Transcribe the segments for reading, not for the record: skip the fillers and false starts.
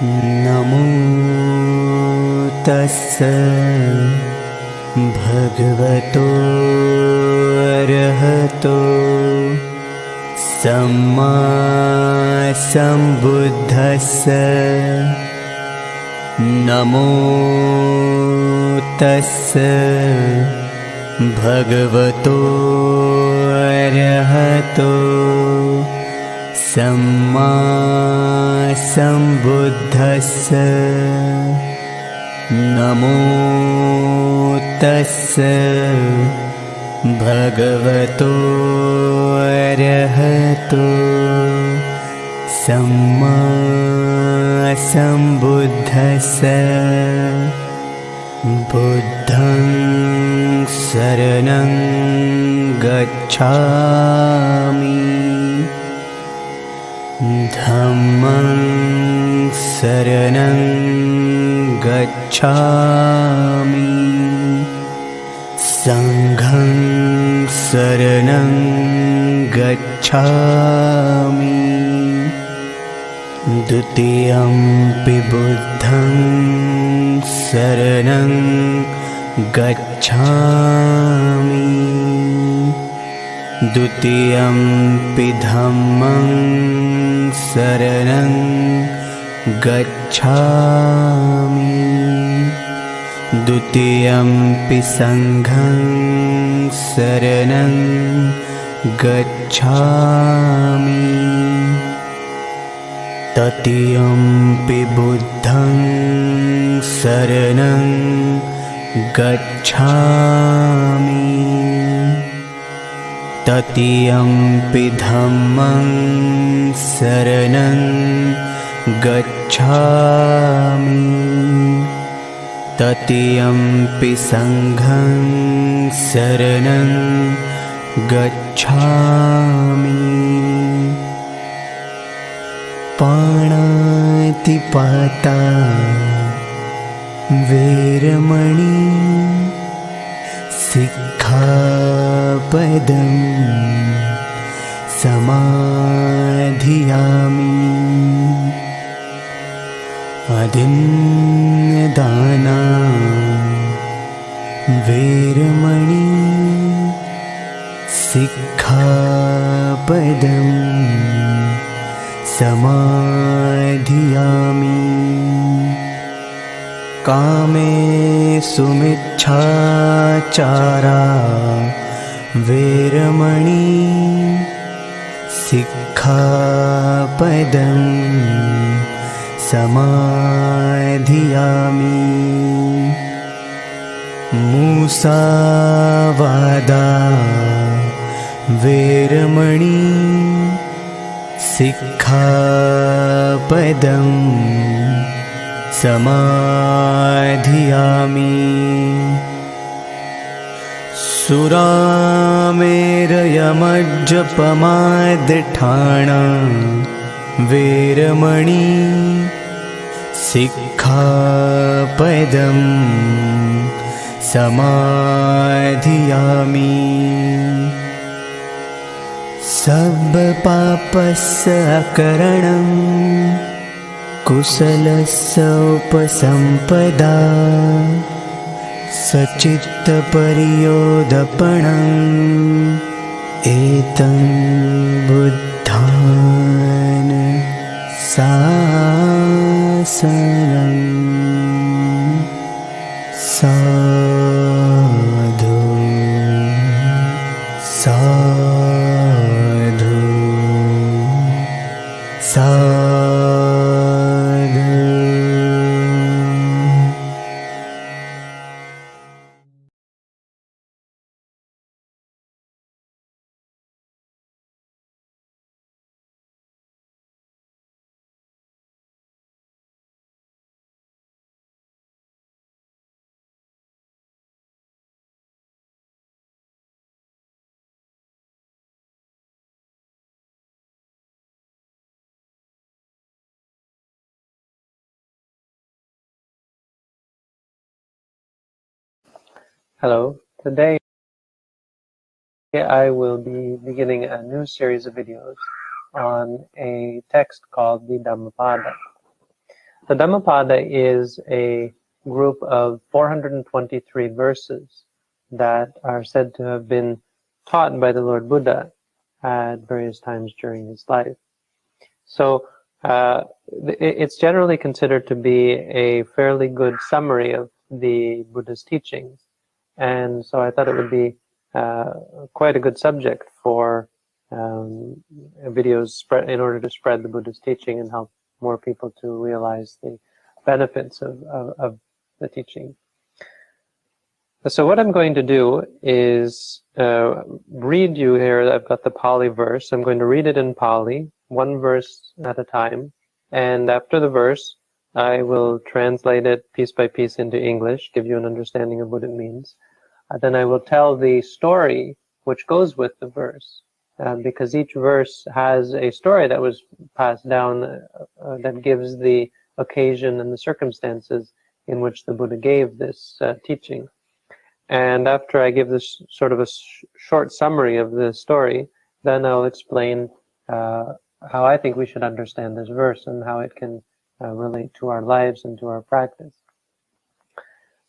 नमो तस्स भगवतो अरहतो सम्मा सम्बुद्धस्स। नमो तस्स भगवतो अरहतो सम्मा सम्बुद्धस्स। नमो तस्स भगवतो अरहतो सम्मा सम्बुद्धस्स। बुद्धं शरणं गच्छामि, धम्मं शरणं गच्छामि, संघं शरणं गच्छामि। द्वितीयंपि बुद्धं शरणं गच्छामि, द्वितीयंपि धम्मं शरणं गच्छामि, द्वितीयंपि संघं शरणं गच्छामि, तृतीयंपि बुद्धं शरणं गच्छामि, तृतीयंपि धम्मं शरणं गच्छामि, तृतीयंपि संघं शरणं गच्छामि। पाणातिपाता वेरमणि सिक्खापदं समाधियामि, अदिन्नदाना वेरमणि सिक्खापदं समाधियामि। कामेषु मिच्छाचारा वेरमणि सिक्खापदं समाधियामि। मुसावादा वेरमणि सिक्खापदं समाधियामि। सुरामेरयमज्जपमादठाणा वेरमणि सिक्खापदं समाधियामि। सर्वपापस्सकरणं कुशलस्योपसम्पदा सचित्तपरियोदपणम् एतं बुद्धान् शासनं साधु साधु। Hello. Today I will be beginning a new series of videos on a text called the Dhammapada. The Dhammapada is a group of 423 verses that are said to have been taught by the Lord Buddha at various times during his life. So it's generally considered to be a fairly good summary of the Buddha's teachings. And so I thought it would be quite a good subject for videos in order to spread the Buddha's teaching and help more people to realize the benefits of the teaching. So what I'm going to do is read you here. I've got the Pali verse. I'm going to read it in Pali, one verse at a time. And after the verse, I will translate it piece by piece into English, give you an understanding of what it means. Then I will tell the story which goes with the verse, because each verse has a story that was passed down that gives the occasion and the circumstances in which the Buddha gave this teaching. And after I give this sort of a short summary of the story, then I'll explain how I think we should understand this verse and how it can relate to our lives and to our practice.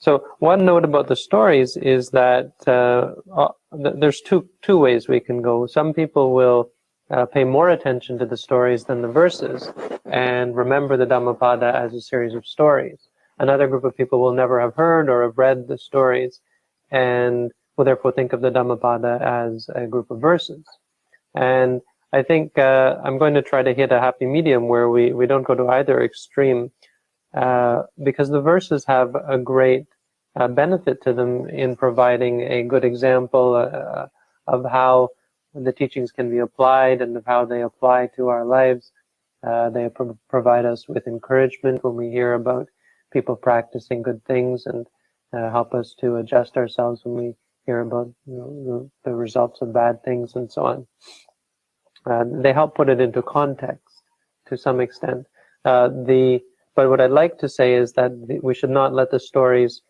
So one note about the stories is that there's two ways we can go. Some people will pay more attention to the stories than the verses and remember the Dhammapada as a series of stories. Another group of people will never have heard or have read the stories and will therefore think of the Dhammapada as a group of verses. And I think I'm going to try to hit a happy medium where we don't go to either extreme, because the verses have a great benefit to them in providing a good example of how the teachings can be applied and of how they apply to our lives. They provide us with encouragement when we hear about people practicing good things, and help us to adjust ourselves when we hear about the results of bad things and so on. They help put it into context to some extent. But what I'd like to say is that we should not let the stories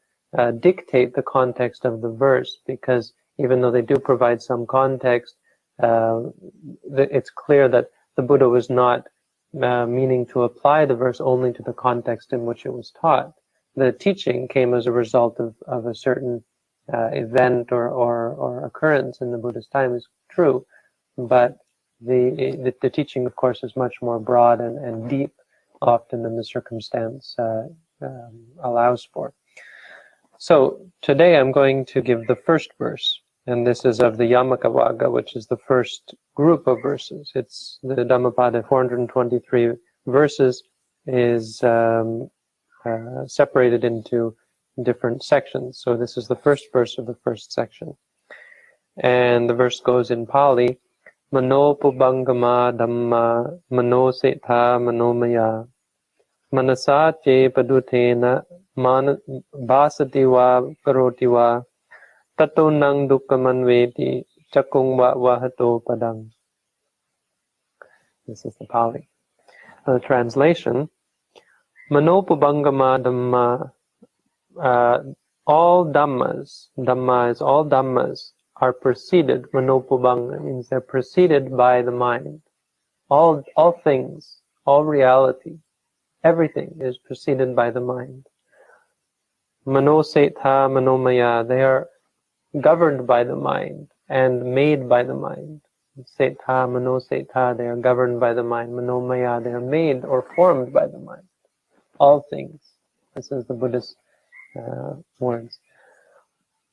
dictate the context of the verse, because even though they do provide some context, it's clear that the Buddha was not meaning to apply the verse only to the context in which it was taught. The teaching came as a result of a certain event or occurrence in the Buddha's time, is true, but the teaching, of course, is much more broad and deep often than the circumstance allows for. So today I'm going to give the first verse, and this is of the Yamaka Vagga, which is the first group of verses. It's the Dhammapada, 423 verses, is separated into different sections. So this is the first verse of the first section. And the verse goes in Pali, Mano pubangama dhamma mano setha manomaya manasa che padutena basati va karoti va tato nang dukkamanveti chakung va vahato padang. This is the Pali. The translation, Mano pubangama dhamma, all dhammas, dhamma is all dhammas, are preceded, manopubanga means they're preceded by the mind. All things, all reality, everything is preceded by the mind. Mano setha manomaya, they are governed by the mind and made by the mind. Setha, mano setha, they are governed by the mind. Manomaya, they are made or formed by the mind. All things. This is the Buddhist words.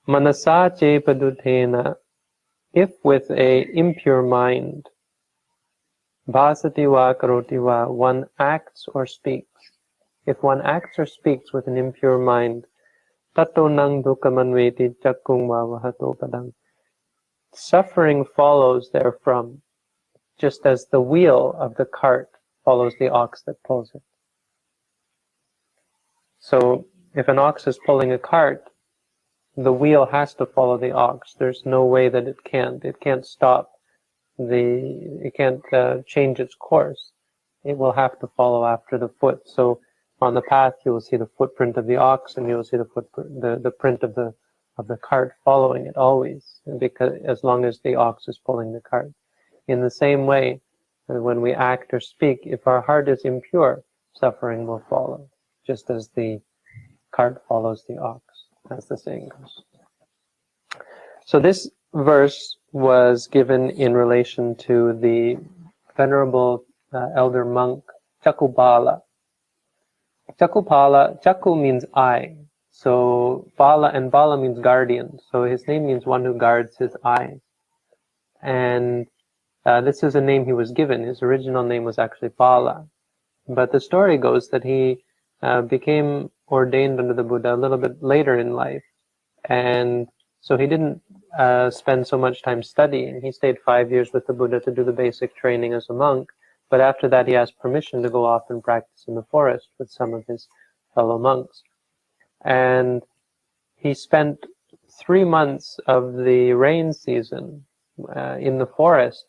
Manasa che padutena, if with a impure mind, bhasati va karoti va, one acts or speaks. If one acts or speaks with an impure mind, tato nang dukkamanveti chakung va vahato padang, suffering follows therefrom, just as the wheel of the cart follows the ox that pulls it. So if an ox is pulling a cart, the wheel has to follow the ox. There's no way that it can't. It can't stop. It can't change its course. It will have to follow after the foot. So on the path, you will see the footprint of the ox, and you will see the print of the cart following it always, because as long as the ox is pulling the cart. In the same way, when we act or speak, if our heart is impure, suffering will follow, just as the cart follows the ox, as the saying goes. So this verse was given in relation to the Venerable elder monk Chakupala. Chaku means eye. So Bala means guardian. So his name means one who guards his eyes. And this is a name he was given. His original name was actually Bala. But the story goes that he became ordained under the Buddha a little bit later in life. And so he didn't spend so much time studying. He stayed 5 years with the Buddha to do the basic training as a monk. But after that, he asked permission to go off and practice in the forest with some of his fellow monks. And he spent 3 months of the rain season in the forest,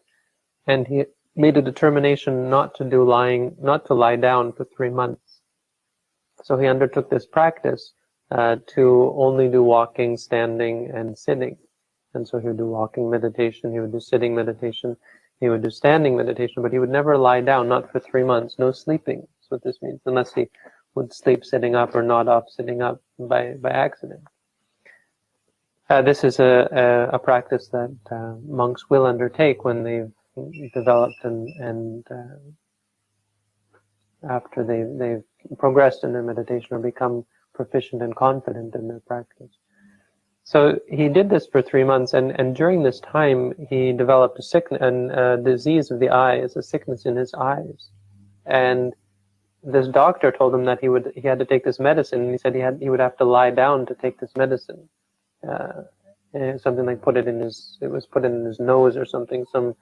and he made a determination not to lie down for 3 months. So he undertook this practice to only do walking, standing, and sitting. And so he would do walking meditation, he would do sitting meditation, he would do standing meditation, but he would never lie down, not for 3 months. No sleeping, that's what this means, unless he would sleep sitting up or nod off sitting up by accident. This is a practice that monks will undertake when they've developed and after they've progressed in their meditation or become proficient and confident in their practice. So he did this for 3 months, and during this time he developed a disease of the eyes, a sickness in his eyes. And this doctor told him that he had to take this medicine, and he said he would have to lie down to take this medicine. Something like it was put in his nose or something, some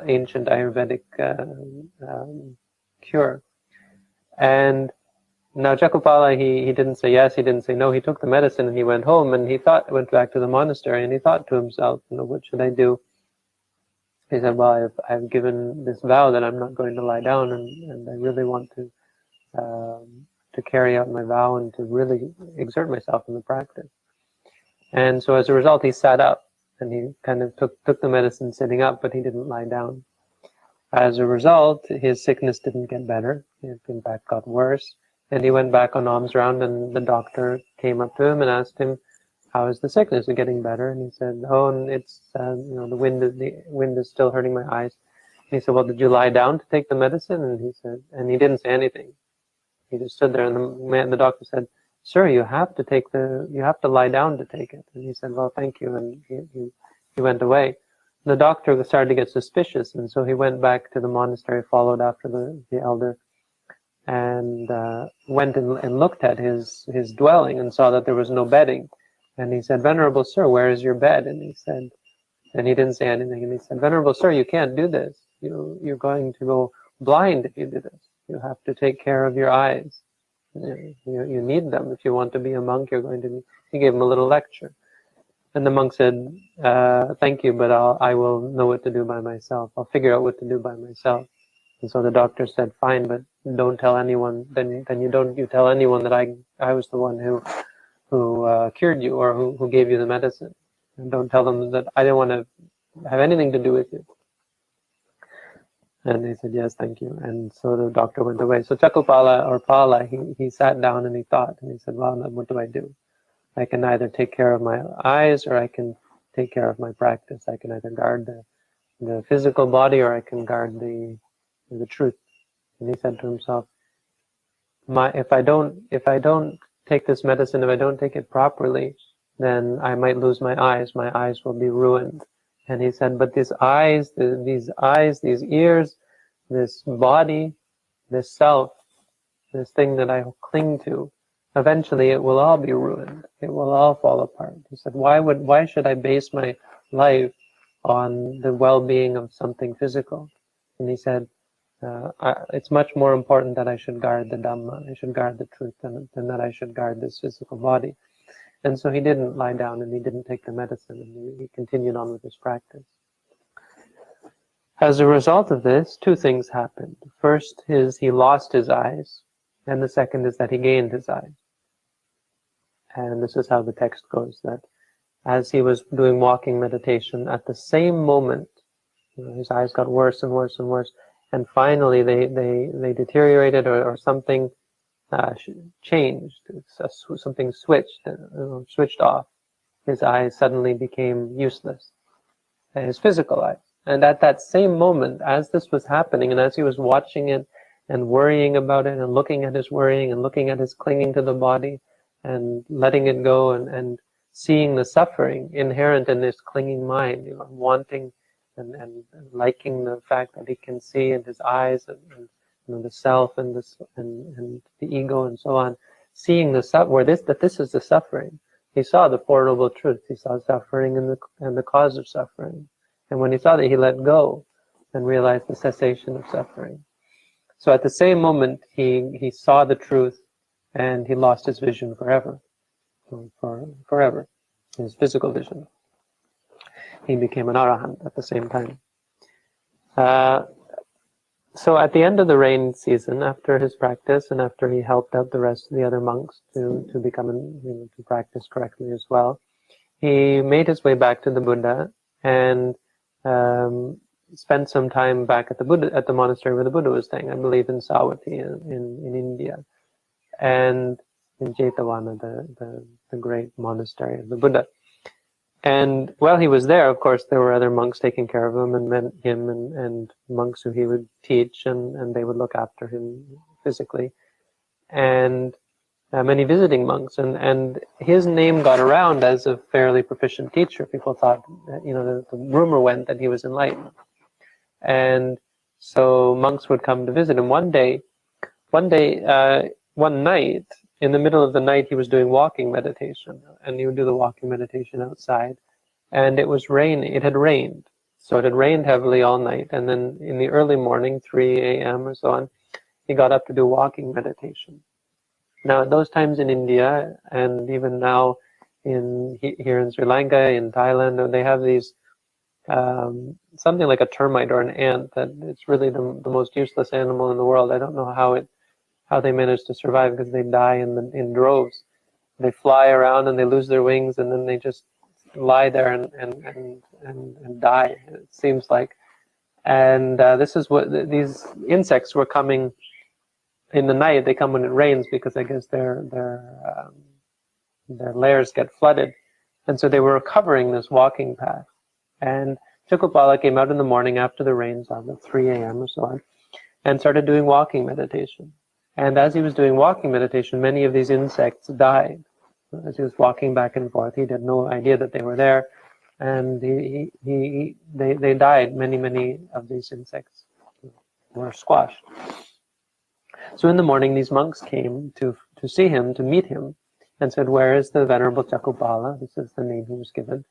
ancient Ayurvedic cure. And now Chakupala, he didn't say yes, he didn't say no, he took the medicine and he went home, and went back to the monastery, and he thought to himself, what should I do? He said, well, I've given this vow that I'm not going to lie down, and I really want to carry out my vow and to really exert myself in the practice. And so as a result, he sat up, and he kind of took the medicine sitting up, but he didn't lie down. As a result, his sickness didn't get better. It in fact got worse. And he went back on alms round, and the doctor came up to him and asked him, how is the sickness? Is it getting better? And he said, oh, it's, the wind is still hurting my eyes. And he said, well, did you lie down to take the medicine? And he said, and he didn't say anything. He just stood there, and the doctor said, sir, you have to lie down to take it. And he said, well, thank you. And he went away. The doctor started to get suspicious, and so he went back to the monastery, followed after the elder, and went and looked at his dwelling and saw that there was no bedding. And he said, Venerable sir, where is your bed? And he didn't say anything. And he said, Venerable sir, you can't do this. You're going to go blind if you do this. You have to take care of your eyes. You need them. If you want to be a monk, you're going to need. He gave him a little lecture. And the monk said, thank you, but I will know what to do by myself. I'll figure out what to do by myself. And so the doctor said, fine, but don't tell anyone. Then you tell anyone that I was the one who cured you or who gave you the medicine. And don't tell them that I didn't want to have anything to do with you. And they said, yes, thank you. And so the doctor went away. So Chakupala or Pala, he sat down and he thought, and he said, well, what do I do? I can either take care of my eyes or I can take care of my practice. I can either guard the physical body or I can guard the truth. And he said to himself, if I don't take this medicine, if I don't take it properly, then I might lose my eyes. My eyes will be ruined. And he said, but these eyes, these ears, this body, this self, this thing that I cling to, eventually it will all be ruined. It will all fall apart. He said, why should I base my life on the well-being of something physical? And he said, it's much more important that I should guard the Dhamma, I should guard the truth, than that I should guard this physical body. And so he didn't lie down and he didn't take the medicine, and he continued on with his practice. As a result of this, two things happened. First is he lost his eyes, and the second is that he gained his eyes. And this is how the text goes, that as he was doing walking meditation, at the same moment, his eyes got worse and worse and worse, and finally they deteriorated, or something changed, something switched off. His eyes suddenly became useless, his physical eyes. And at that same moment, as this was happening, and as he was watching it and worrying about it, and looking at his worrying and looking at his clinging to the body and letting it go, and seeing the suffering inherent in this clinging mind, wanting and liking the fact that he can see in his eyes, and the self and the ego and so on, seeing that this is the suffering. He saw the Four Noble Truths. He saw suffering and the cause of suffering. And when he saw that, he let go and realized the cessation of suffering. So at the same moment, he saw the truth, and he lost his vision forever. Forever. His physical vision. He became an arahant at the same time. So at the end of the rain season, after his practice, and after he helped out the rest of the other monks to to practice correctly as well, he made his way back to the Buddha, and spent some time back at the monastery where the Buddha was staying, I believe in Savatthi in India, and in Jetavana, the great monastery of the Buddha. And while he was there, of course, there were other monks taking care of him, and monks who he would teach, and they would look after him physically, and many visiting monks, and his name got around as a fairly proficient teacher. People thought, the rumor went that he was enlightened, and so monks would come to visit him. One night, in the middle of the night, he was doing walking meditation, and he would do the walking meditation outside, and it had rained. So it had rained heavily all night, and then in the early morning, 3 a.m. or so on, he got up to do walking meditation. Now, at those times in India, and even now here in Sri Lanka, in Thailand, they have these, something like a termite or an ant, that it's really the most useless animal in the world. I don't know how they manage to survive, because they die in droves. They fly around and they lose their wings, and then they just lie there and die, it seems like. And this is what these insects were coming in the night. They come when it rains, because I guess their lairs get flooded, and so they were covering this walking path. And Chakupala came out in the morning after the rains, at 3 a.m. or so on, and started doing walking meditation. And as he was doing walking meditation, many of these insects died. As he was walking back and forth, he had no idea that they were there, and they died. Many of these insects were squashed. So in the morning, these monks came to see him, to meet him, and said, "Where is the Venerable Chakupala?" This is the name he was given.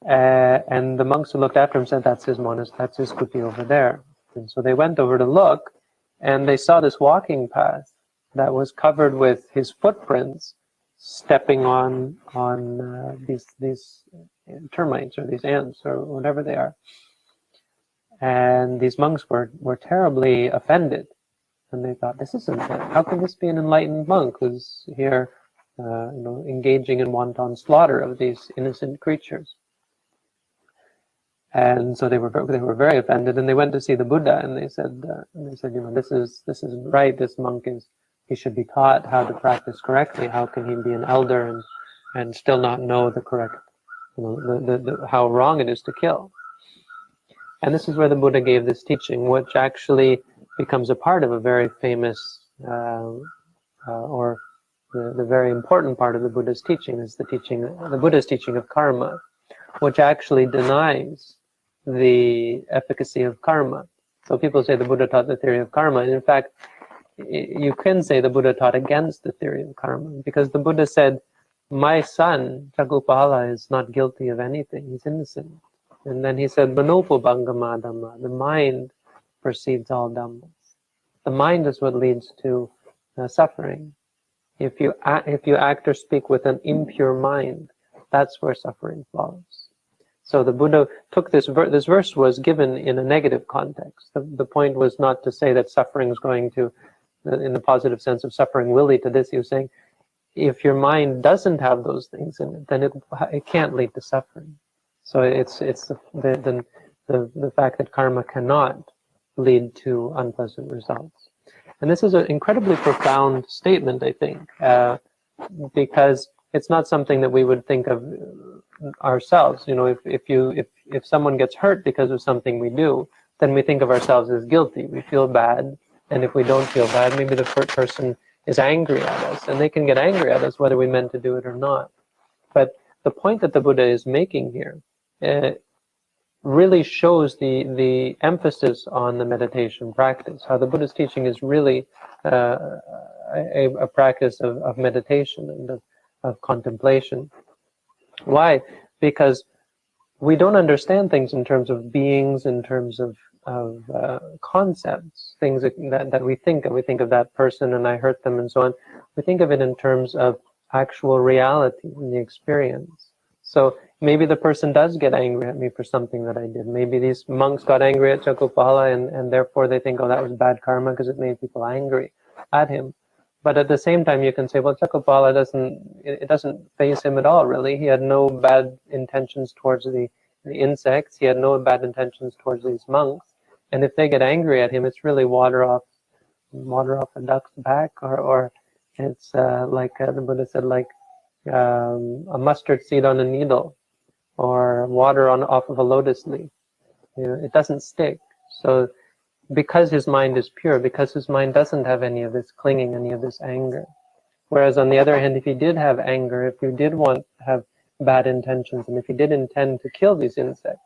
And the monks who looked after him said, "That's his monastery, that's his kuti over there." And so they went over to look, and they saw this walking path that was covered with his footprints, stepping on these termites, or these ants, or whatever they are. And these monks were terribly offended, and they thought, "This isn't it. How can this be an enlightened monk who's here, engaging in wanton slaughter of these innocent creatures?" And so they were very offended, and they went to see the Buddha, and they said, this isn't right. This monk he should be taught how to practice correctly. How can he be an elder and still not know the correct, how wrong it is to kill? And this is where the Buddha gave this teaching, which actually becomes a part of a very famous, or the very important part of the Buddha's teaching is the Buddha's teaching of karma, which actually denies the efficacy of karma. So people say the Buddha taught the theory of karma, and in fact, you can say the Buddha taught against the theory of karma, because the Buddha said, "My son, Chakupala, is not guilty of anything, he's innocent." And then he said, "Manopo bhangama dhamma," the mind perceives all dhammas. The mind is what leads to suffering. If you act or speak with an impure mind, that's where suffering follows. So the Buddha took this verse was given in a negative context. The point was not to say that suffering is going to, in the positive sense of suffering will lead to this. He was saying, if your mind doesn't have those things in it, then it can't lead to suffering. So it's the fact that karma cannot lead to unpleasant results. And this is an incredibly profound statement, I think, because it's not something that we would think of ourselves. You know, if someone gets hurt because of something we do, then we think of ourselves as guilty. We feel bad, and if we don't feel bad, maybe the person is angry at us, and they can get angry at us whether we meant to do it or not. But the point that the Buddha is making here really shows the emphasis on the meditation practice. How the Buddha's teaching is really a practice of meditation and of contemplation. Why? Because we don't understand things in terms of beings, in terms of concepts, things that we think of. We think of that person and I hurt them and so on. We think of it in terms of actual reality in the experience. So maybe the person does get angry at me for something that I did. Maybe these monks got angry at Chakupala and therefore they think, oh, that was bad karma because it made people angry at him. But at the same time, you can say, well, Chakupala doesn't faze him at all, really. He had no bad intentions towards the insects. He had no bad intentions towards these monks. And if they get angry at him, it's really water off a duck's back, or it's like the Buddha said, like a mustard seed on a needle, or water off of a lotus leaf. You know, it doesn't stick. So because his mind is pure, because his mind doesn't have any of this clinging, any of this anger. Whereas on the other hand, if he did have anger, if he did want to have bad intentions, and if he did intend to kill these insects,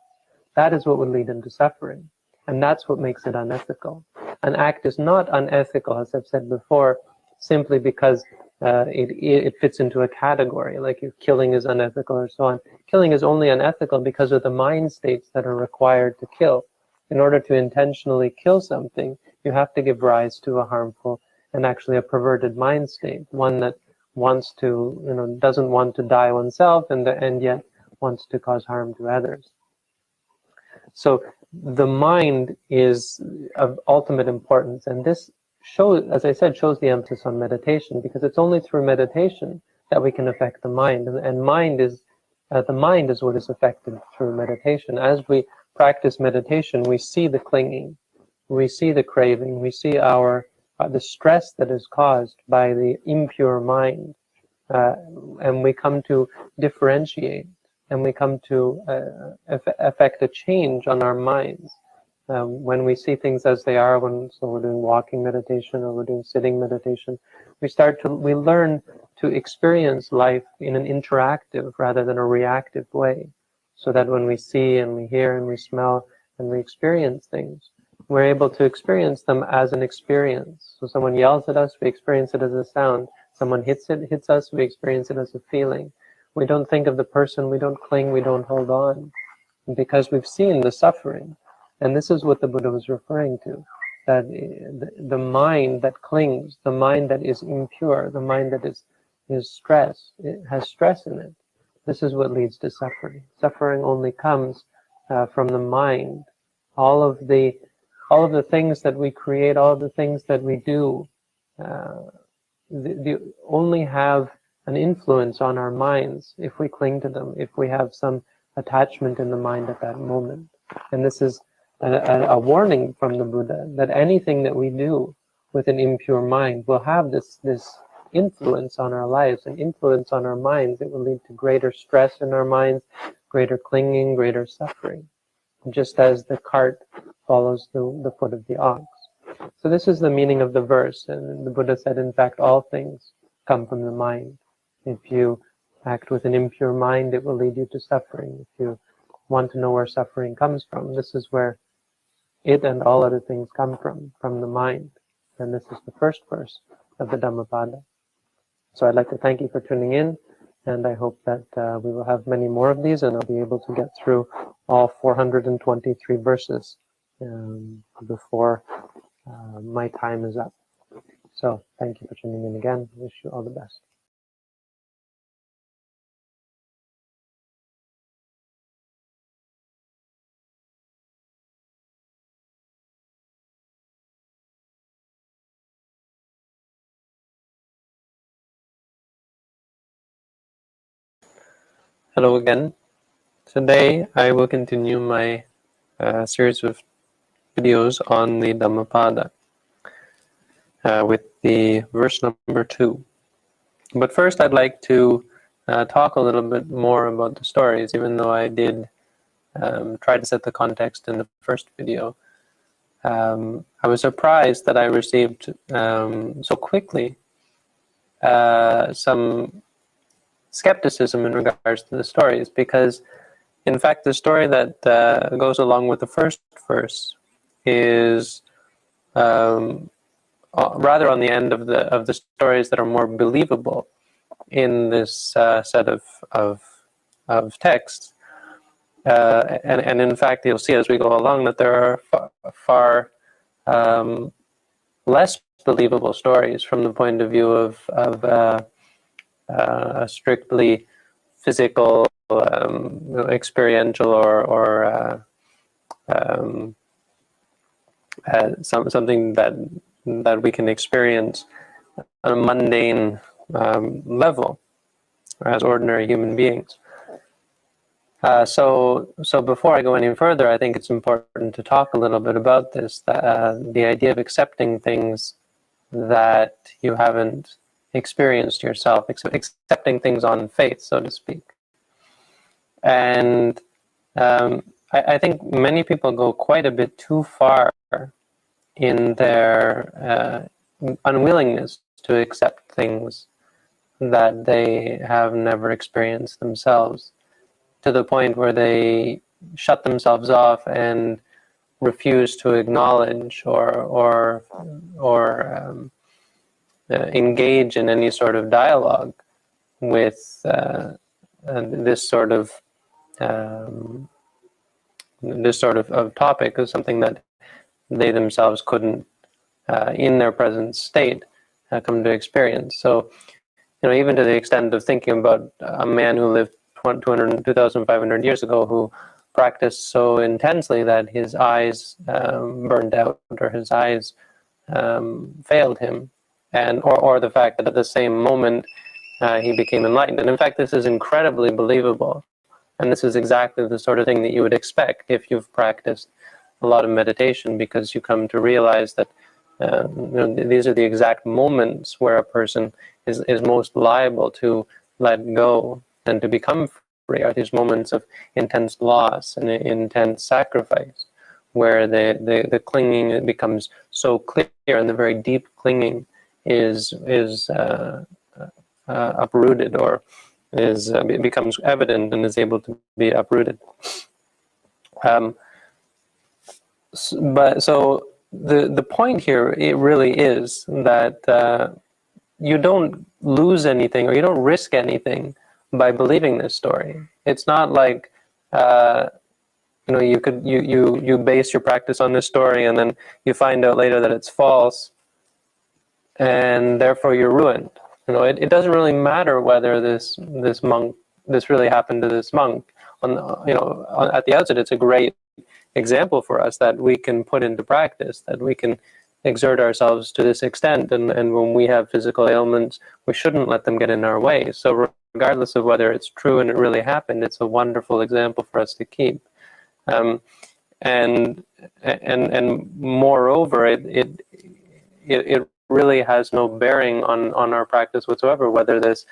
that is what would lead him to suffering. And that's what makes it unethical. An act is not unethical, as I've said before, simply because it fits into a category, like if killing is unethical or so on. Killing is only unethical because of the mind states that are required to kill. In order to intentionally kill something, you have to give rise to a harmful and actually a perverted mind state, one that wants to, you know, doesn't want to die oneself and yet wants to cause harm to others. So the mind is of ultimate importance, and this shows, as I said, shows the emphasis on meditation, because it's only through meditation that we can affect the mind, and the mind is what is affected through meditation. As we practice meditation, we see the clinging, we see the craving, we see the stress that is caused by the impure mind, and we come to differentiate, and we come to affect a change on our minds. When we see things as they are, so we're doing walking meditation or we're doing sitting meditation, we learn to experience life in an interactive rather than a reactive way, so that when we see and we hear and we smell and we experience things, we're able to experience them as an experience. So someone yells at us, we experience it as a sound. Someone hits us, we experience it as a feeling. We don't think of the person, we don't cling, we don't hold on, because we've seen the suffering. And this is what the Buddha was referring to, that the mind that clings, the mind that is impure, the mind that is stressed, it has stress in it. This is what leads to suffering. Suffering only comes from the mind. All of the things that we create, all of the things that we do, they only have an influence on our minds if we cling to them, if we have some attachment in the mind at that moment. And this is a warning from the Buddha, that anything that we do with an impure mind will have this influence on our lives, an influence on our minds. It will lead to greater stress in our minds, greater clinging, greater suffering, just as the cart follows the foot of the ox. So this is the meaning of the verse, and the Buddha said, in fact, all things come from the mind. If you act with an impure mind, it will lead you to suffering. If you want to know where suffering comes from, this is where it and all other things come from the mind. And this is the first verse of the Dhammapada. So I'd like to thank you for tuning in, and I hope that we will have many more of these, and I'll be able to get through all 423 verses before my time is up. So thank you for tuning in again. I wish you all the best. Hello again. Today I will continue my series of videos on the Dhammapada with the verse number 2. But first I'd like to talk a little bit more about the stories, even though I did try to set the context in the first video. I was surprised that I received so quickly some skepticism in regards to the stories, because in fact the story that goes along with the first verse is rather on the end of the stories that are more believable in this set of texts, and in fact you'll see as we go along that there are far less believable stories from the point of view of a strictly physical, experiential, or something that we can experience on a mundane level as ordinary human beings. So before I go any further, I think it's important to talk a little bit about this, the idea of accepting things that you haven't experienced yourself, accepting things on faith, so to speak. And I think many people go quite a bit too far in their unwillingness to accept things that they have never experienced themselves, to the point where they shut themselves off and refuse to acknowledge or engage in any sort of dialogue with this sort of topic, is something that they themselves couldn't, in their present state, come to experience. So, even to the extent of thinking about a man who lived 2,500 years ago, who practiced so intensely that his eyes burned out, or his eyes failed him, or the fact that at the same moment he became enlightened. And in fact, this is incredibly believable, and this is exactly the sort of thing that you would expect if you've practiced a lot of meditation, because you come to realize that these are the exact moments where a person is most liable to let go and to become free, are these moments of intense loss and intense sacrifice, where the clinging becomes so clear, and the very deep clinging is uprooted, or becomes evident and is able to be uprooted. But so the point here, it really is that you don't lose anything, or you don't risk anything by believing this story. It's not like you base your practice on this story, and then you find out later that it's false, and therefore you're ruined. It doesn't really matter whether this really happened to this monk. At the outset, it's a great example for us that we can put into practice, that we can exert ourselves to this extent, and when we have physical ailments, we shouldn't let them get in our way. So regardless of whether it's true and it really happened, it's a wonderful example for us to keep. And moreover, it really has no bearing on our practice whatsoever, whether this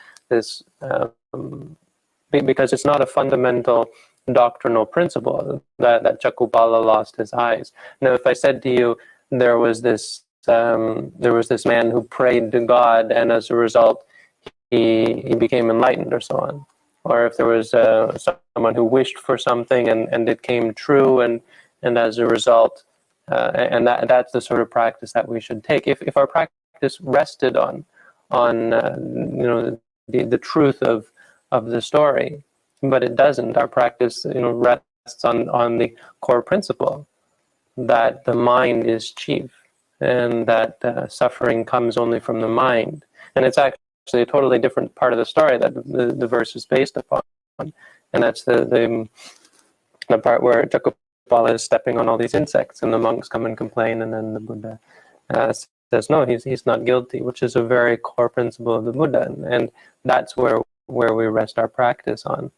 because it's not a fundamental doctrinal principle that Chakupala lost his eyes. Now, if I said to you there was this man who prayed to God, and as a result he became enlightened, or so on, or if there was someone who wished for something and it came true, and as a result, and that's the sort of practice that we should take. If our practice rested on the truth of the story, but it doesn't. Our practice rests on the core principle that the mind is chief, and that suffering comes only from the mind. And it's actually a totally different part of the story that the verse is based upon, and that's the part where Chakupala is stepping on all these insects, and the monks come and complain, and then the Buddha says no, he's not guilty, which is a very core principle of the Buddha, and that's where we rest our practice on.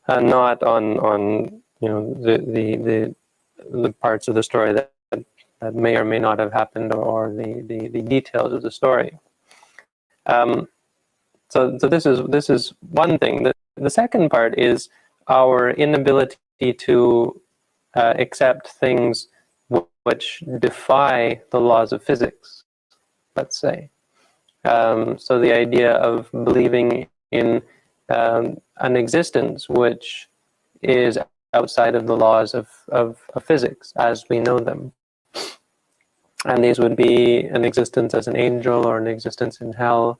not on the parts of the story that may or may not have happened, or the details of the story. So this is one thing. The second part is our inability to accept things which defy the laws of physics, let's say. So the idea of believing in an existence which is outside of the laws of physics as we know them. And these would be an existence as an angel, or an existence in hell,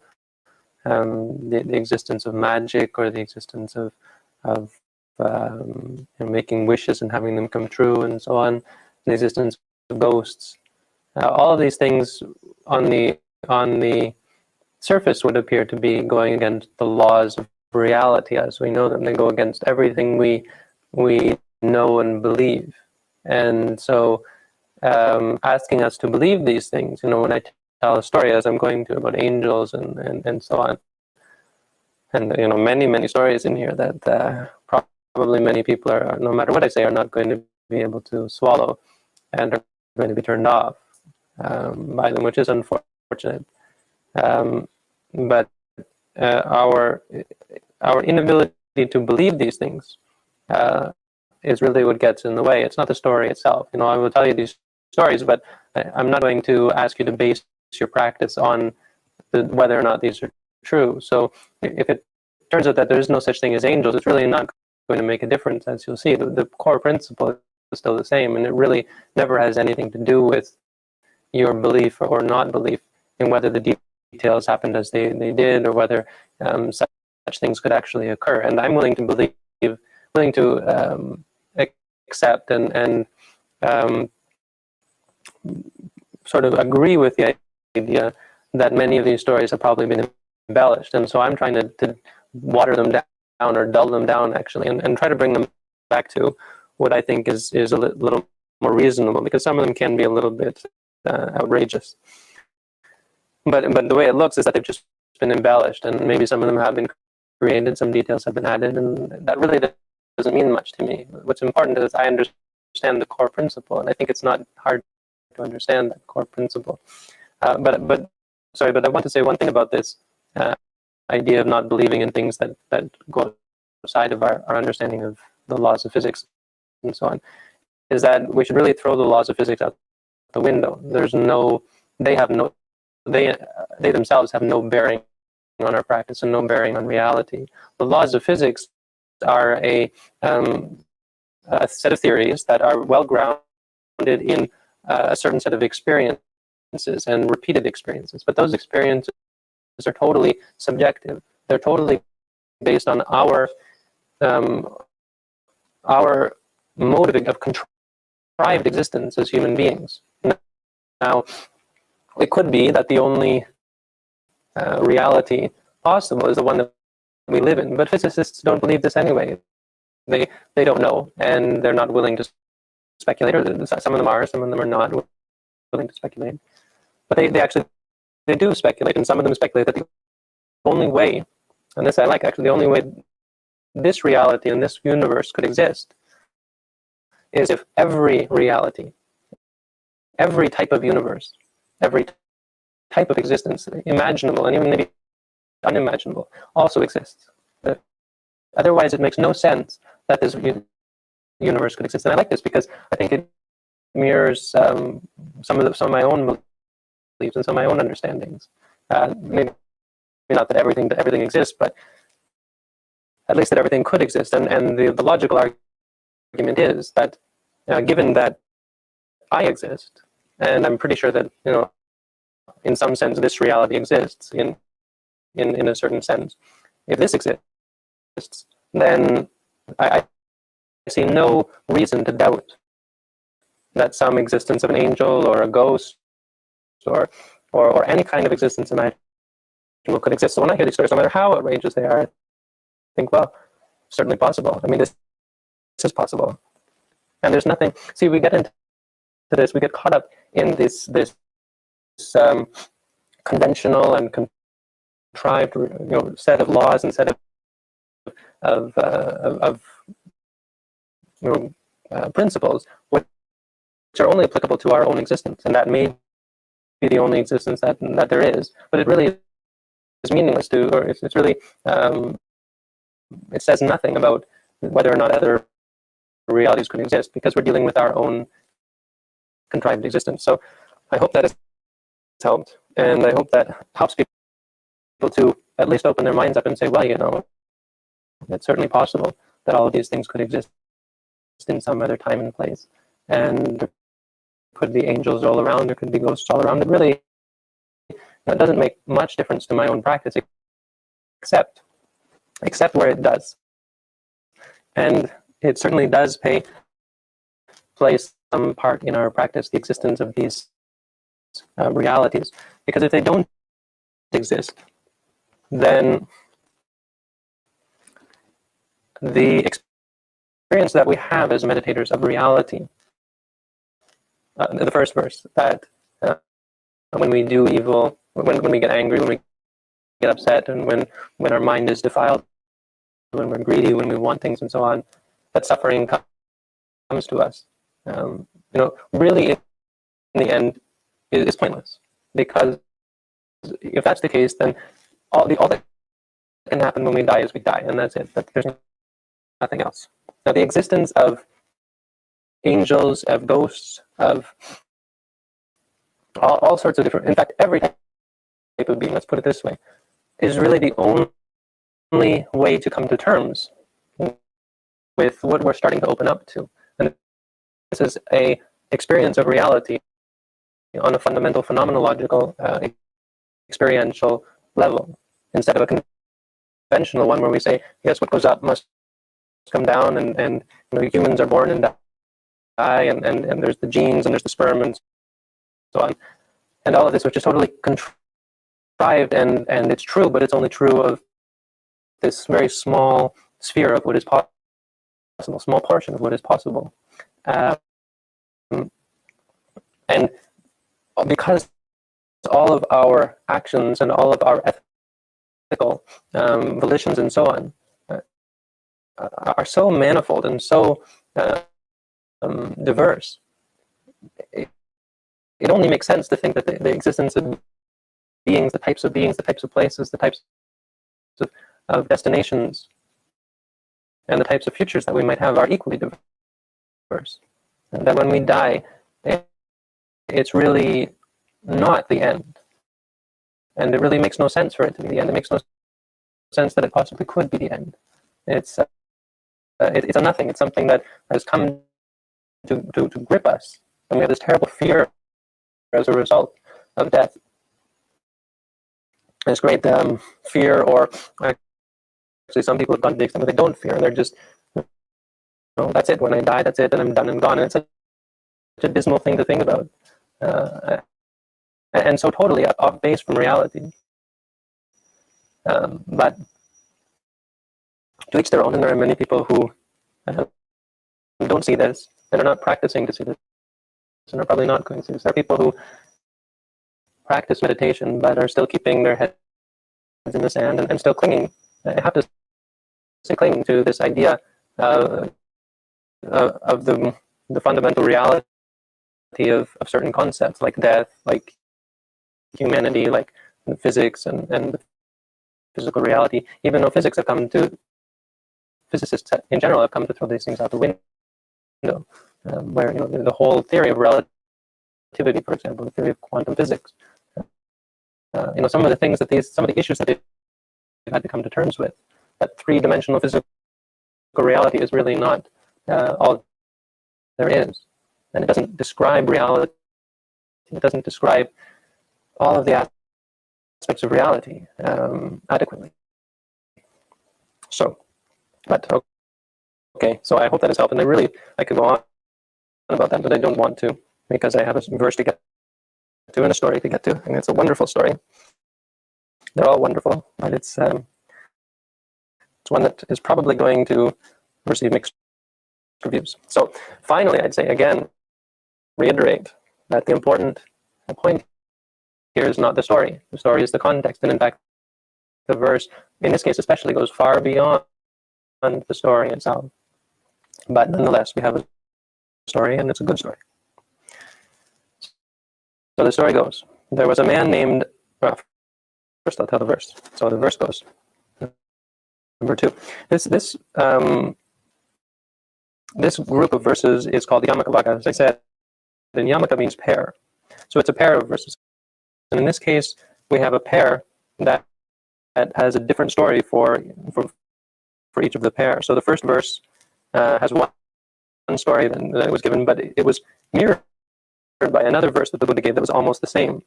the existence of magic, or the existence of making wishes and having them come true, and so on, the existence of ghosts. All of these things on the surface would appear to be going against the laws of reality as we know them. They go against everything we know and believe. And so asking us to believe these things, when I tell a story, as I'm going to, about angels and so on, and many stories in here that probably many people are, no matter what I say, are not going to be able to swallow, and are going to be turned off by them, which is unfortunate. But our inability to believe these things is really what gets in the way. It's not the story itself. I will tell you these stories, but I'm not going to ask you to base your practice on whether or not these are true. So if it turns out that there is no such thing as angels, it's really not going to make a difference, as you'll see. The core principle is still the same, and it really never has anything to do with your belief or not belief in whether the details happened as they did, or whether such things could actually occur. And I'm willing to believe, willing to accept and sort of agree with the idea that many of these stories have probably been embellished. And so I'm trying to water them down, or dull them down, actually, and try to bring them back to what I think is a little more reasonable, because some of them can be a little bit outrageous. But the way it looks is that they've just been embellished, and maybe some of them have been created, some details have been added, and that really doesn't mean much to me. What's important is I understand the core principle, and I think it's not hard to understand that core principle. But I want to say one thing about this idea of not believing in things that go outside of our understanding of the laws of physics and so on, is that we should really throw the laws of physics out the window. They themselves have no bearing on our practice and no bearing on reality. The laws of physics are a set of theories that are well grounded in a certain set of experiences and repeated experiences. But those experiences are totally subjective. They're totally based on our mode of contrived existence as human beings. Now, it could be that the only reality possible is the one that we live in, but physicists don't believe this anyway. They don't know, and they're not willing to speculate, or some of them are, some of them are not willing to speculate. But they do speculate, and some of them speculate that the only way, and this I like actually, the only way this reality and this universe could exist is if every reality, every type of universe, every type of existence, imaginable and even maybe unimaginable, also exists. Otherwise, it makes no sense that this universe could exist. And I like this because I think it mirrors some of my own beliefs and some of my own understandings. Maybe not that everything exists, but at least that everything could exist. And the logical argument is that given that I exist, and I'm pretty sure that in some sense this reality exists in a certain sense. If this exists, then I see no reason to doubt that some existence of an angel or a ghost or any kind of existence imaginable could exist. So when I hear these stories, no matter how outrageous they are, I think, well, certainly possible. I mean, this is possible. And there's nothing. See, we get into this. We get caught up in this conventional and contrived, set of laws and set of principles which are only applicable to our own existence, and that may be the only existence that there is, but it really is meaningless to, or it's really it says nothing about whether or not other realities could exist, because we're dealing with our own contrived existence. So I hope that has helped, and I hope that helps people to at least open their minds up and say, well, it's certainly possible that all of these things could exist in some other time and place, and there could be angels all around, there could be ghosts all around. It really doesn't make much difference to my own practice, except where it does. And it certainly does play some part in our practice, the existence of these realities, because if they don't exist, then the experience that we have as meditators of reality, the first verse, that when we do evil, when we get angry, when we get upset, and when our mind is defiled, when we're greedy, when we want things and so on, that suffering comes to us. Really, in the end, is pointless, because if that's the case, then all that can happen when we die is we die, and that's it. There's nothing else. Now, the existence of angels, of ghosts, of all sorts of different, in fact, every type of being, let's put it this way, is really the only way to come to terms with what we're starting to open up to. And this is a experience of reality on a fundamental phenomenological experiential level, instead of a conventional one where we say, yes, what goes up must come down, and humans are born and die, and there's the genes, and there's the sperm, and so on, and all of this, which is totally contrived, and it's true, but it's only true of this very small sphere of what is possible, small portion of what is possible, and because all of our actions and all of our ethical volitions and so on are so manifold and so diverse, it only makes sense to think that the existence of beings, the types of beings, the types of places, the types of destinations, and the types of futures that we might have are equally diverse. And that when we die, it's really not the end. And it really makes no sense for it to be the end. It makes no sense that it possibly could be the end. It's a nothing. It's something that has come to grip us. And we have this terrible fear as a result of death. This great fear, or actually some people have gone to the extent that they don't fear. They're just, that's it. When I die, that's it, and I'm done and gone. And it's such a dismal thing to think about. And so totally off base from reality. But to each their own, and there are many people who don't see this, and are not practicing to see this, and are probably not going to see this. There are people who practice meditation, but are still keeping their heads in the sand, and still clinging. I have to say, clinging to this idea of the fundamental reality of certain concepts, like death, like humanity, like physics, and the physical reality. Even though physicists in general have come to throw these things out the window, where the whole theory of relativity, for example, the theory of quantum physics, some of the things some of the issues that they've had to come to terms with, that three-dimensional physical reality is really not all there is, and it doesn't describe reality. It doesn't describe all of the aspects of reality adequately. So, but okay. So I hope that has helped, and I could go on about that, but I don't want to, because I have a verse to get to and a story to get to, and it's a wonderful story. They're all wonderful, but it's one that is probably going to receive mixed reviews. So finally, I'd say again, reiterate that the important point here is not the story. The story is the context, and in fact, the verse, in this case especially, goes far beyond the story itself. But nonetheless, we have a story, and it's a good story. So the story goes, there was a man named, well, first I'll tell the verse. So the verse goes, number 2. This group of verses is called the Yamaka Vaka, as I said, and Yamaka means pair. So it's a pair of verses. And in this case, we have a pair that has a different story for each of the pair. So the first verse has one story that was given, but it was mirrored by another verse that the Buddha gave that was almost the same,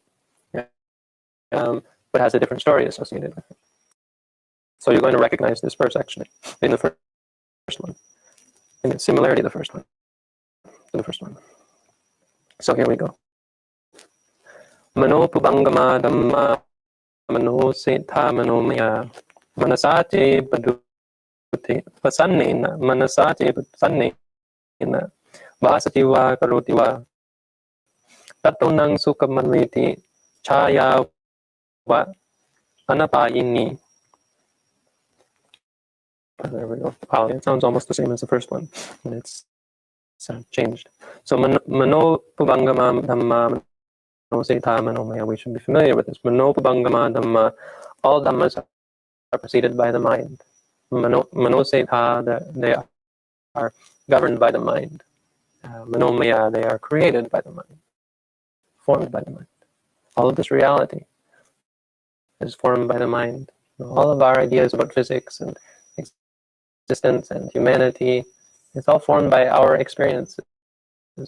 but has a different story associated with it. So you're going to recognize this verse actually in the first one, in its similarity to the first one. So here we go. Mano pubangama dhamma mano setha mano maya manasate padute pasannena manasate pasannena vasati va karoti va tatunang sukamanveti chaya va anapayini. There we go. Wow, it sounds almost the same as the first one, and it's changed. So mano pubangama dhamma mano setha mano maya. We should be familiar with this. Mano pubangama dhamma. All dhammas are preceded by the mind. Mano setha, they are governed by the mind. Mano maya, they are created by the mind, formed by the mind. All of this reality is formed by the mind. All of our ideas about physics and existence and humanity, it's all formed by our experiences,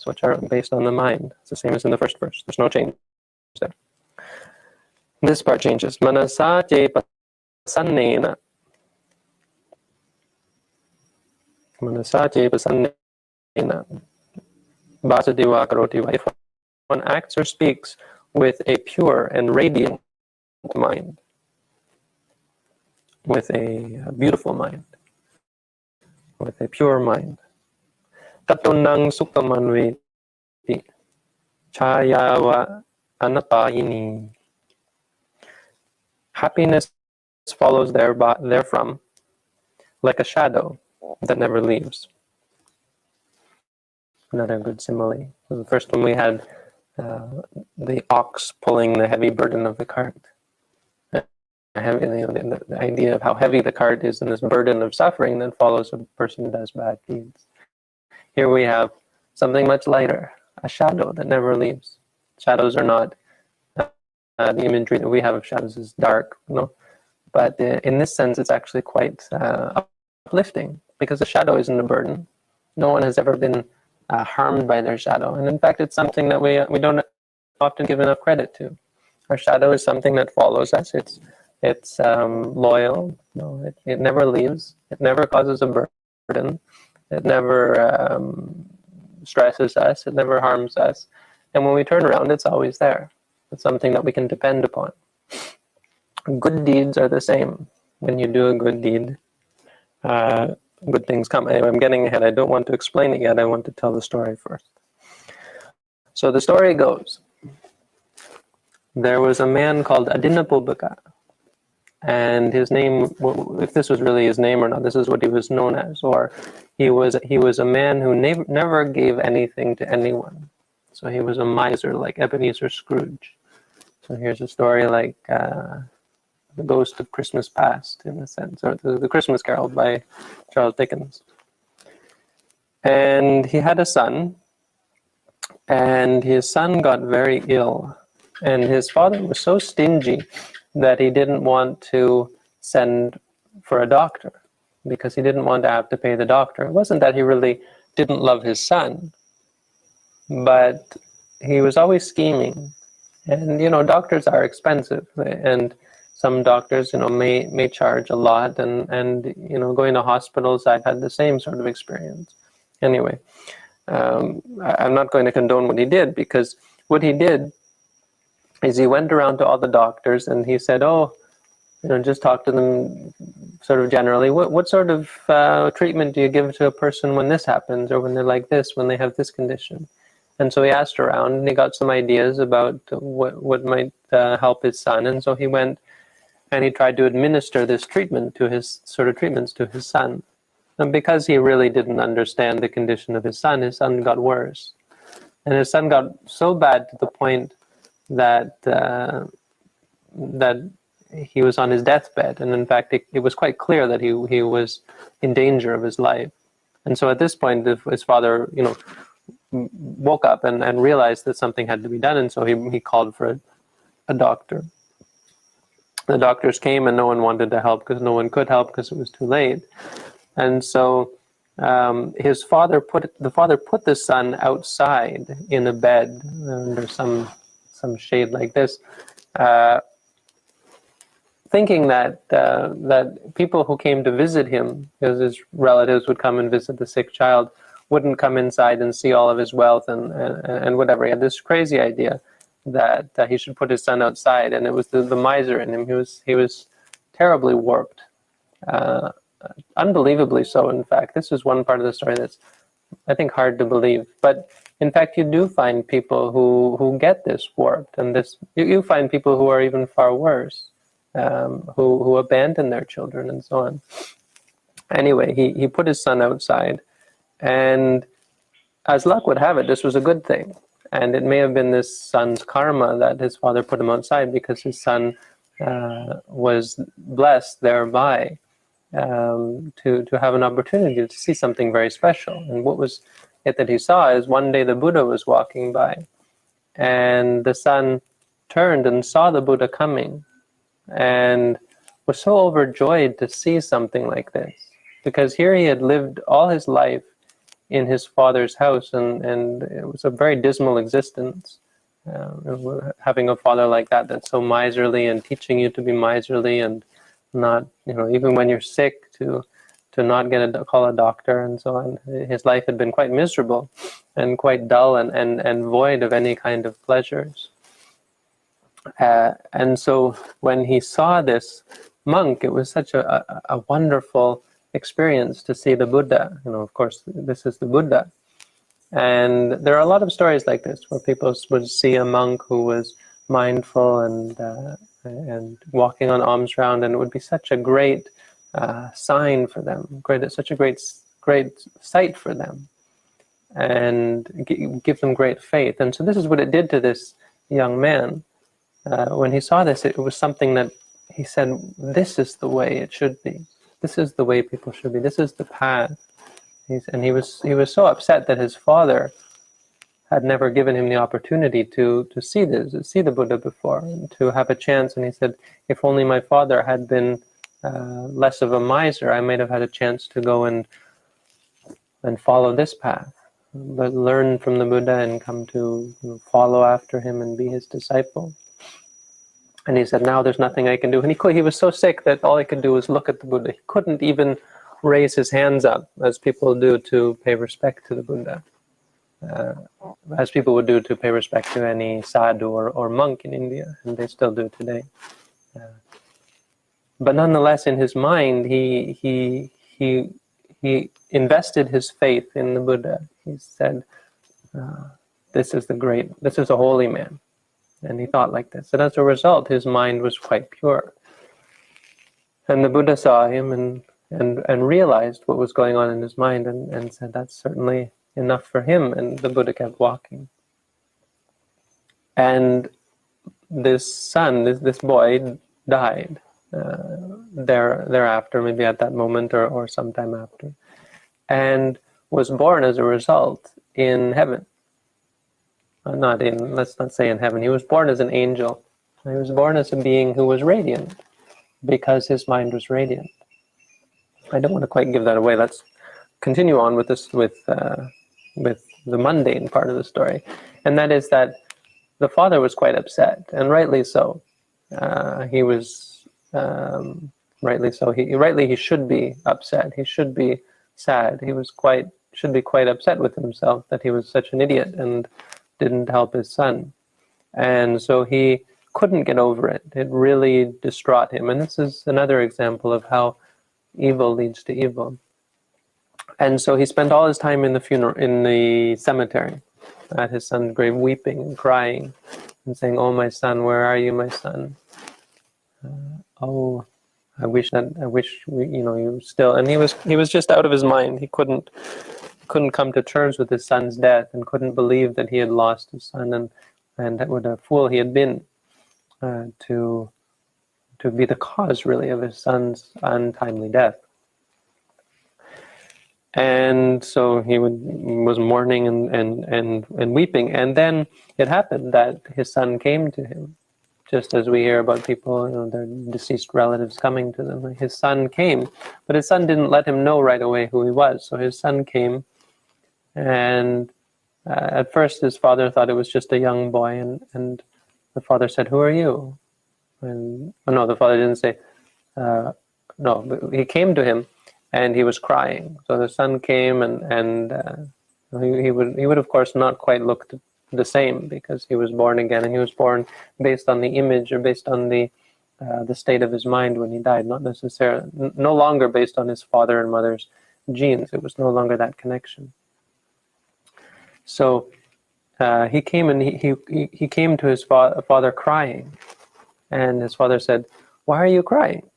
which are based on the mind. It's the same as in the first verse. There's no change there. This part changes. Manasate pasannena. Manasate pasannena. Vasadiva karotiva. If one acts or speaks with a pure and radiant mind, with a beautiful mind, with a pure mind. Tatunang sukamanveti chayava anapayini. Happiness follows therefrom like a shadow that never leaves. Another good simile. The first one we had the ox pulling the heavy burden of the cart. The idea of how heavy the cart is and this burden of suffering that follows a person who does bad deeds. Here we have something much lighter, a shadow that never leaves. Shadows are not, the imagery that we have of shadows is dark, but in this sense it's actually quite uplifting, because the shadow isn't a burden. No one has ever been harmed by their shadow, and in fact it's something that we don't often give enough credit to. Our shadow is something that follows us. It's loyal. It never leaves. It never causes a burden. It never stresses us. It never harms us. And when we turn around, it's always there. It's something that we can depend upon. Good deeds are the same. When you do a good deed, good things come. Anyway, I'm getting ahead. I don't want to explain it yet. I want to tell the story first. So the story goes, there was a man called Adinapobhika. And his name, if this was really his name or not, this is what he was known as. Or he was a man who never gave anything to anyone. So he was a miser, like Ebenezer Scrooge. So here's a story like The Ghost of Christmas Past, in a sense, or the Christmas Carol by Charles Dickens. And he had a son, and his son got very ill. And his father was so stingy that he didn't want to send for a doctor, because he didn't want to have to pay the doctor. It wasn't that he really didn't love his son, but he was always scheming. And doctors are expensive, and some doctors may charge a lot, and going to hospitals, I've had the same sort of experience. Anyway, I'm not going to condone what he did, because what he did is he went around to all the doctors and he said, just talk to them sort of generally. What sort of treatment do you give to a person when this happens, or when they're like this, when they have this condition? And so he asked around, and he got some ideas about what might help his son. And so he went and he tried to administer this treatments to his son. And because he really didn't understand the condition of his son got worse. And his son got so bad to the point that that he was on his deathbed. And in fact, it was quite clear that he was in danger of his life. And so at this point, his father, woke up and realized that something had to be done. And so he called for a doctor. The doctors came and no one wanted to help because no one could help because it was too late. And so the father put the son outside in a bed under some shade like this, thinking that people who came to visit him, because his relatives would come and visit the sick child, wouldn't come inside and see all of his wealth and whatever. He had this crazy idea that he should put his son outside, and it was the miser in him. He was terribly warped, unbelievably so. In fact, this is one part of the story that's, I think, hard to believe. But in fact, you do find people who get this warped, and you find people who are even far worse, who abandon their children and so on. Anyway, he put his son outside, and as luck would have it, this was a good thing. And it may have been this son's karma that his father put him outside, because his son was blessed thereby to have an opportunity to see something very special. And what was it that he saw is one day the Buddha was walking by, and the son turned and saw the Buddha coming and was so overjoyed to see something like this, because here he had lived all his life in his father's house, and it was a very dismal existence. Having a father like that that's so miserly and teaching you to be miserly, and not, even when you're sick, to not call a doctor and so on. His life had been quite miserable and quite dull and void of any kind of pleasures. And so when he saw this monk, it was such a wonderful experience to see the Buddha. Of course, this is the Buddha. And there are a lot of stories like this where people would see a monk who was mindful and walking on alms round, and it would be such a great sign for them, such a great sight for them, and give them great faith. And so this is what it did to this young man. When he saw this, it was something that he said, this is the way it should be. This is the way people should be. This is the path. And he was so upset that his father had never given him the opportunity to see the Buddha before, and to have a chance. And he said, if only my father had been less of a miser, I might have had a chance to go and follow this path, but learn from the Buddha and come to follow after him and be his disciple. And he said, now there's nothing I can do. And he was so sick that all he could do was look at the Buddha. He couldn't even raise his hands up, as people do to pay respect to the Buddha, as people would do to pay respect to any sadhu or monk in India, and they still do today. But nonetheless, in his mind, he invested his faith in the Buddha. He said, this is a holy man. And he thought like this. And as a result, his mind was quite pure. And the Buddha saw him and realized what was going on in his mind, and said, that's certainly enough for him. And the Buddha kept walking. And this son, this boy, died thereafter, maybe at that moment or sometime after, and was born as a result in heaven. Let's not say in heaven. He was born as an angel. He was born as a being who was radiant, because his mind was radiant. I don't want to quite give that away. Let's continue on with this, with the mundane part of the story, and that is that the father was quite upset, and rightly so. He was rightly so. He should be upset. He should be sad. He should be quite upset with himself that he was such an idiot and didn't help his son. And so he couldn't get over it. It really distraught him. And this is another example of how evil leads to evil. And so he spent all his time in the cemetery at his son's grave, weeping and crying and saying, "Oh, my son, where are you, my son? Oh, I wish you still." And he was just out of his mind. He couldn't come to terms with his son's death, and couldn't believe that he had lost his son, and that what a fool he had been to be the cause, really, of his son's untimely death. And so he was mourning and weeping. And then it happened that his son came to him, just as we hear about people, their deceased relatives coming to them. His son came, but his son didn't let him know right away who he was. So his son came, and at first his father thought it was just a young boy, and the father said, "Who are you?" And no, the father didn't say. No, but he came to him, and he was crying. So the son came, and he would of course not quite look the same, because he was born again, and he was born based on the image, or based on the state of his mind when he died, not necessarily, no longer based on his father and mother's genes. It was no longer that connection. So he came, and he came to his father crying, and his father said, "Why are you crying?"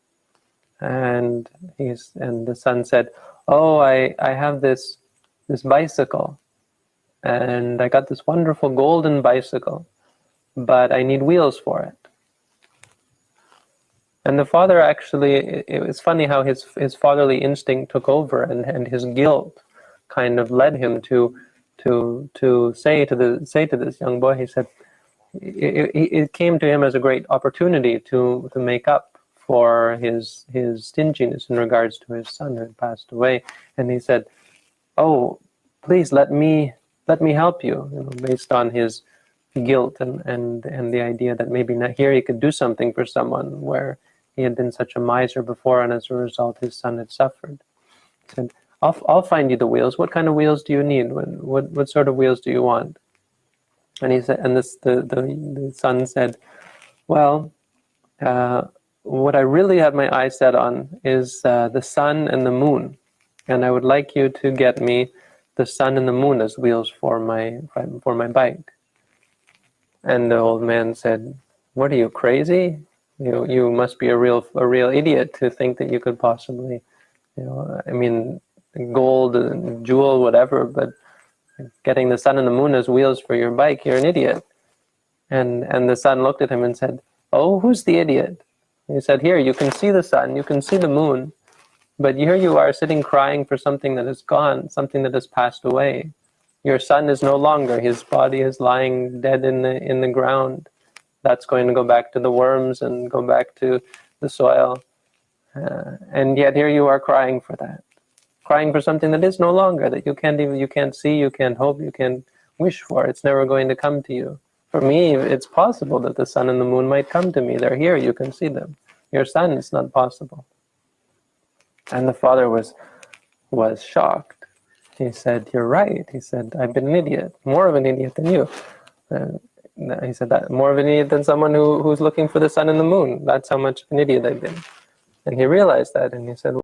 And the son said, "Oh, I have this bicycle, and I got this wonderful golden bicycle, but I need wheels for it." And the father actually, it was funny how his fatherly instinct took over, and his guilt kind of led him to say to this young boy. He said it came to him as a great opportunity to make up for his stinginess in regards to his son who had passed away. And he said, "Oh, please let me help you," based on his guilt and the idea that maybe not here he could do something for someone where he had been such a miser before, and as a result his son had suffered. He said, I'll find you the wheels. What kind of wheels do you need? What sort of wheels do you want?" And he said, and the son said, "Well, what I really have my eyes set on is the sun and the moon, and I would like you to get me the sun and the moon as wheels for my bike." And the old man said, "What are you, crazy? You must be a real idiot to think that you could possibly, I mean, gold and jewel, whatever, but getting the sun and the moon as wheels for your bike, you're an idiot." And the son looked at him and said, "Oh, who's the idiot?" He said, "Here, you can see the sun, you can see the moon, but here you are sitting crying for something that is gone, something that has passed away. Your son is no longer, his body is lying dead in the ground. That's going to go back to the worms and go back to the soil. And yet here you are crying for that, crying for something that is no longer, that you can't see, you can't hope, you can't wish for. It's never going to come to you. For me, it's possible that the sun and the moon might come to me. They're here, you can see them. Your son, it's not possible." And the father was shocked. He said, "You're right." He said, "I've been an idiot, more of an idiot than you." He said, "That more of an idiot than someone who's looking for the sun and the moon. That's how much of an idiot I've been." And he realized that, and he said,